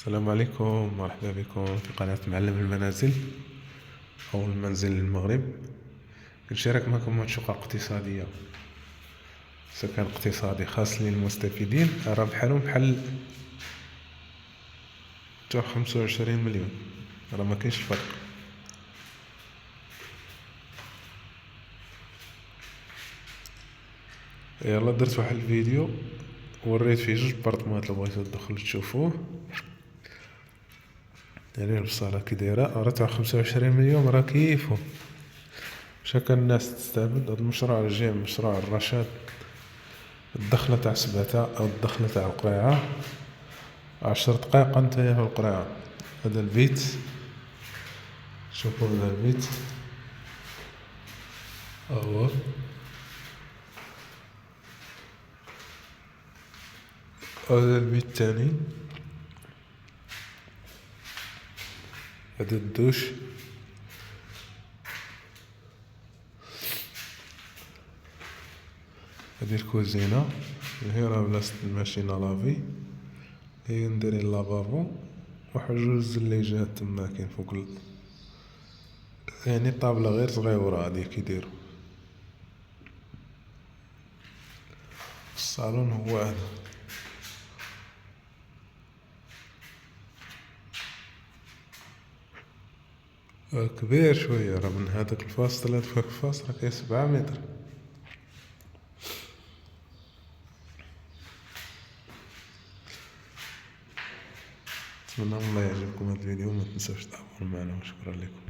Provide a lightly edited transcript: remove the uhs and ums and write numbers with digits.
السلام عليكم، مرحبا بكم في قناة معلم المنازل أو المنزل المغرب. كنشارك معكم منشوقة اقتصادية، سكن اقتصادي خاص للمستفيدين، راه بحال تا 25 مليون، راه مكاينش الفرق. يلا درت واحد الفيديو وريت فيه جوج بارطمات، لو بغيتو تدخلو تشوفوه. يعني البصالة كي دايرة، راه تا 25 مليون، راه كيفهم. واش هكا الناس تستافد؟ هاد المشروع راه مشروع الرشاد، الدخلة تاع سباتة أو الدخلة تاع القريعة، 10 دقايق نتايا في القريعة. هذا البيت، شوفوا هذا البيت هو، هذا البيت الثاني، هذا الدوش، هذه الكوزينة، هي راه بلاصة الماشينة لافي، هي نديري لافابو، واحد جوج زليجات تما كاين فوق يعني طابلة غير صغيورة هادي كيديرو. الصالون هو هذا كبير شوية، راه من هذاك الفاس لهاداك الفاس راه كاين 7 متر. نتمنى الله يعجبكم هاد الفيديو، ما تنساوش تعاونوا معنا، وشكرا لكم.